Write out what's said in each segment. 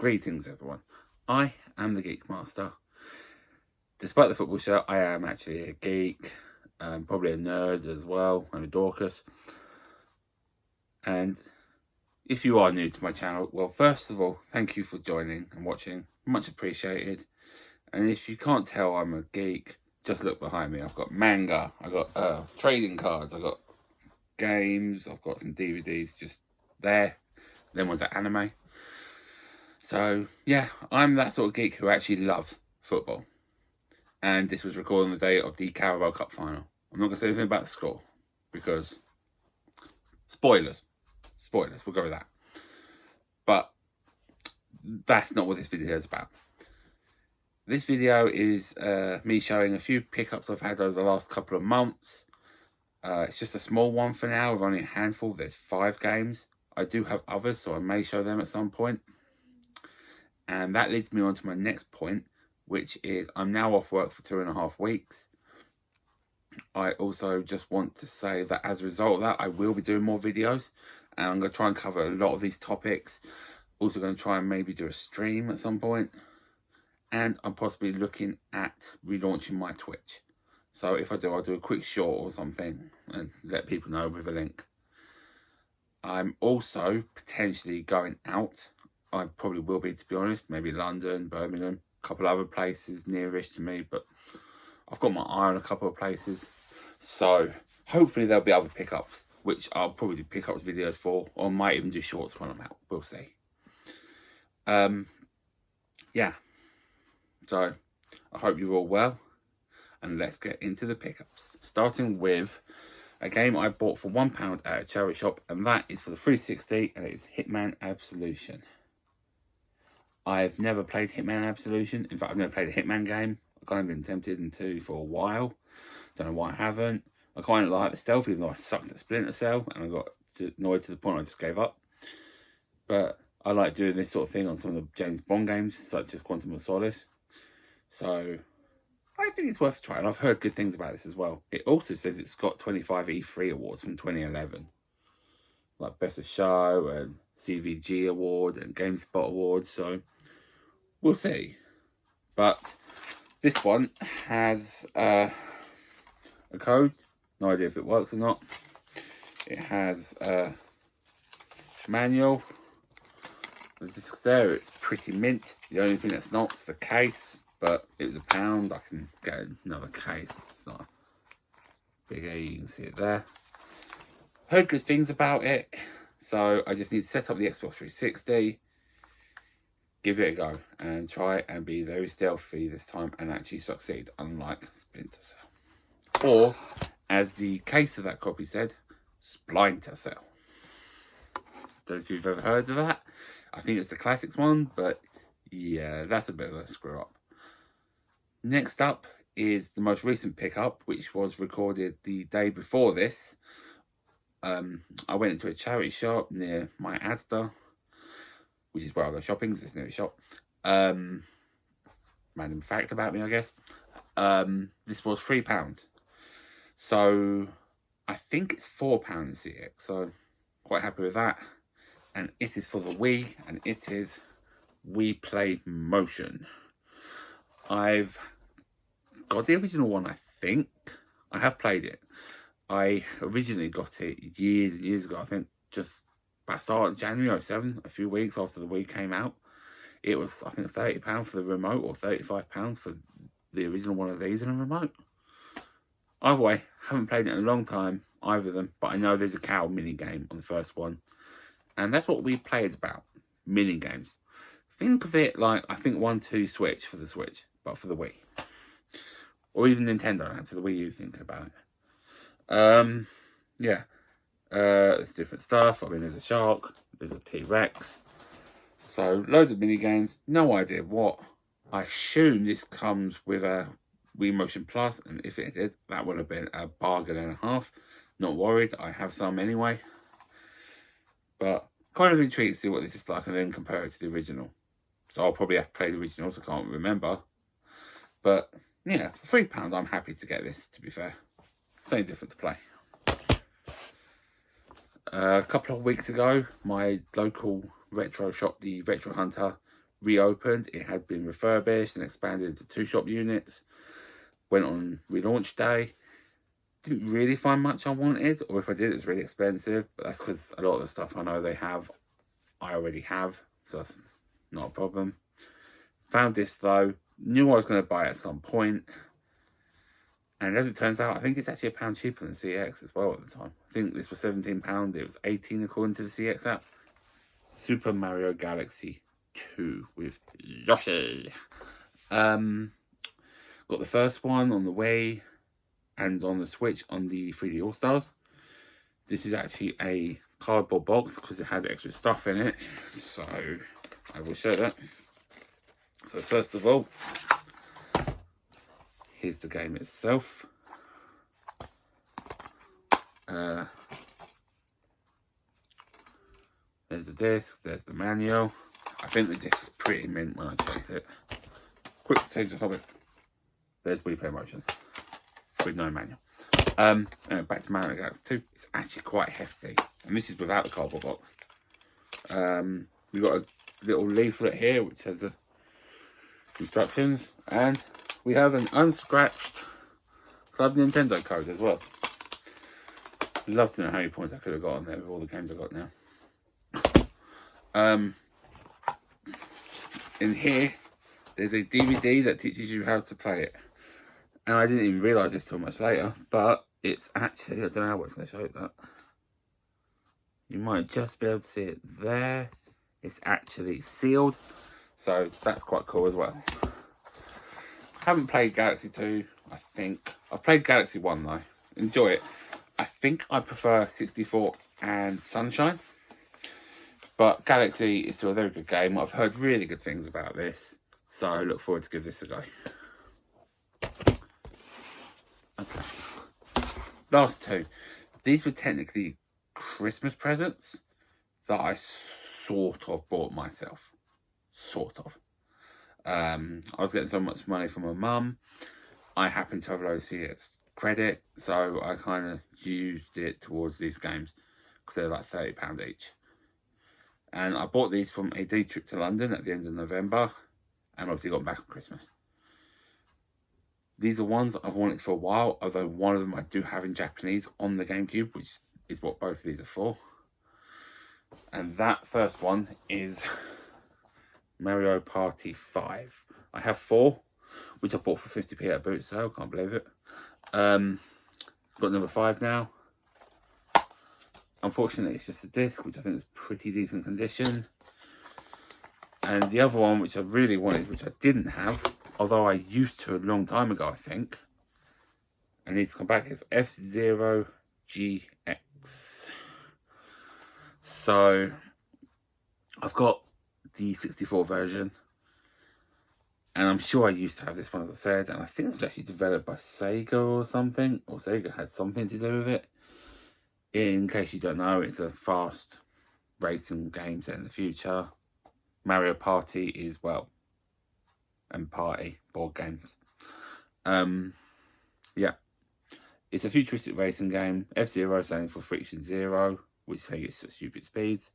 Greetings everyone, I am the Geek Master. Despite the football shirt, I am actually a geek, probably a nerd as well, and a Dorcas. And if you are new to my channel, well, first of all, thank you for joining and watching, much appreciated. And if you can't tell I'm a geek, just look behind me. I've got manga, I've got trading cards, I've got games, I've got some DVDs just there. Then was that anime. So yeah, I'm that sort of geek who actually loves football. And this was recorded on the day of the Carabao Cup final. I'm not going to say anything about the score because spoilers, we'll go with that. But that's not what this video is about. This video is me showing a few pickups I've had over the last couple of months. It's just a small one for now, with only a handful. There's 5 games. I do have others, so I may show them at some point. And that leads me on to my next point, which is I'm now off work for 2.5 weeks. I also just want to say that as a result of that, I will be doing more videos. And I'm going to try and cover a lot of these topics. Also going to try and maybe do a stream at some point. And I'm possibly looking at relaunching my Twitch. So if I do, I'll do a quick short or something and let people know with a link. I'm also potentially going out. I probably will be, to be honest. Maybe London, Birmingham, a couple other places nearish to me. But I've got my eye on a couple of places. So hopefully there'll be other pickups, which I'll probably do pickups videos for. Or I might even do shorts when I'm out. We'll see. Yeah. So I hope you're all well. And let's get into the pickups. Starting with a game I bought for £1 at a charity shop, and that is for the 360, and it's Hitman Absolution. I've never played Hitman Absolution. In fact, I've never played a Hitman game. I've kind of been tempted to for a while. Don't know why I haven't. I kind of like the stealth, even though I sucked at Splinter Cell, and I got annoyed to the point I just gave up. But I like doing this sort of thing on some of the James Bond games, such as Quantum of Solace. So I think it's worth a try, and I've heard good things about this as well. It also says it's got 25 E3 awards from 2011. Like Best of Show and CVG Award and GameSpot Awards, so we'll see. But this one has a code. No idea if it works or not. It has a manual. The disc's there, it's pretty mint. The only thing that's not is the case. But it was £1. I can get another case. It's not big A, you can see it there. Heard good things about it. So I just need to set up the Xbox 360. Give it a go. And try and be very stealthy this time and actually succeed. Unlike Splinter Cell. Or, as the case of that copy said, Splinter Cell. Don't know if you've ever heard of that. I think it's the classics one. But yeah, that's a bit of a screw up. Next up is the most recent pickup, which was recorded the day before this. I went into a charity shop near my Asda, which is where I go shopping, because it's near a shop. Random fact about me, I guess. This was £3. So I think it's £4 in CX, so quite happy with that. And it is for the Wii, and it is Wii Play Motion. I've got the original one, I think. I have played it. I originally got it years and years ago. I think just about the start of January 07, a few weeks after the Wii came out. It was, I think, £30 for the remote or £35 for the original one of these and a remote. Either way, haven't played it in a long time, either of them. But I know there's a cow mini game on the first one. And that's what Wii Play is about. Mini games. Think of it like, I think 1-2 Switch for the Switch, but for the Wii. Or even Nintendo now, to the Wii U thinking about it. Yeah. There's different stuff. I mean, there's a shark, there's a T-Rex. So, loads of mini games. No idea what. I assume this comes with a Wii Motion Plus, and if it did, that would have been a bargain and a half. Not worried, I have some anyway. But kind of intrigued to see what this is like and then compare it to the original. So I'll probably have to play the original, so I can't remember. But yeah, for £3, I'm happy to get this, to be fair. Something different to play. A couple of weeks ago, my local retro shop, the Retro Hunter, reopened. It had been refurbished and expanded into 2 shop units. Went on relaunch day. Didn't really find much I wanted, or if I did, it was really expensive. But that's because a lot of the stuff I know they have, I already have, so that's not a problem. Found this though, knew I was going to buy it at some point, and as it turns out, I think it's actually £1 cheaper than CX as well at the time. I think this was £17, it was 18 according to the CX app. Super Mario Galaxy 2 with Yoshi. Got the first one on the Wii and on the Switch on the 3D All-Stars. This is actually a cardboard box because it has extra stuff in it, so I will show that. So first of all, here's the game itself. There's the disc, there's the manual. I think the disc was pretty mint when I checked it. Quick change of topic. There's Wii Play Motion with no manual. Back to Mario Galaxy 2. It's actually quite hefty, and this is without the cardboard box. We've got a little leaflet here which has the instructions, and we have an unscratched Club Nintendo code as well. I'd love to know how many points I could have got on there with all the games I got now. In here, there's a DVD that teaches you how to play it. And I didn't even realise this till much later, but it's actually, I don't know how it's going to show it that. You might just be able to see it there. It's actually sealed, so that's quite cool as well. Haven't played Galaxy 2, I think. I've played Galaxy 1 though. Enjoy it. I think I prefer 64 and Sunshine. But Galaxy is still a very good game. I've heard really good things about this, so I look forward to give this a go. Okay. Last two. These were technically Christmas presents that I sort of bought myself. Sort of. I was getting so much money from my mum. I happened to have low CS credit, so I kind of used it towards these games because they're like £30 each. And I bought these from a day trip to London at the end of November, and obviously got them back on Christmas. These are ones I've wanted for a while, although one of them I do have in Japanese on the GameCube, which is what both of these are for. And that first one is Mario Party 5. I have 4, which I bought for 50p at a boot sale, can't believe it. Got number 5 now. Unfortunately, it's just a disc, which I think is pretty decent condition. And the other one, which I really wanted, which I didn't have, although I used to a long time ago, I think, and needs to come back, is F-Zero GX. So, I've got the 64 version, and I'm sure I used to have this one, as I said, and I think it was actually developed by Sega or something, or Sega had something to do with it. In case you don't know, it's a fast racing game set in the future. Mario Party is, well, and Party board games. Yeah, it's a futuristic racing game. F-Zero standing for Friction Zero, which say it's just stupid speeds.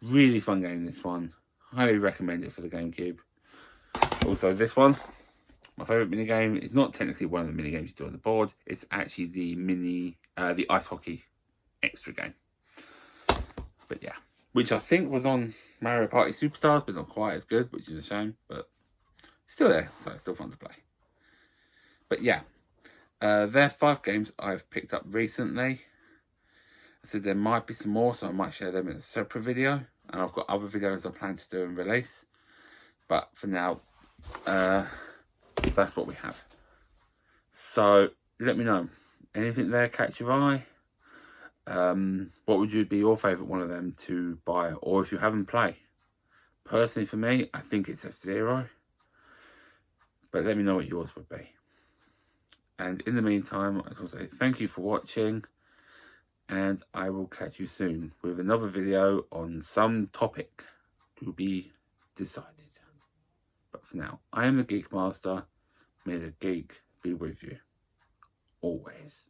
Really fun game, this one. Highly recommend it for the GameCube. Also, this one, my favourite mini game, is not technically one of the mini games you do on the board. It's actually the the ice hockey extra game. But yeah, which I think was on Mario Party Superstars, but not quite as good, which is a shame, but still there, so it's still fun to play. But yeah, they're 5 games I've picked up recently. I said there might be some more, so I might share them in a separate video, and I've got other videos I plan to do and release. But for now, that's what we have. So let me know, anything there catch your eye? What would you be your favourite one of them to buy, or if you haven't played? Personally, for me, I think it's F-Zero, but let me know what yours would be. And in the meantime, I just want to say thank you for watching, and I will catch you soon with another video on some topic to be decided. But for now, I am the Geek Master. May the geek be with you always.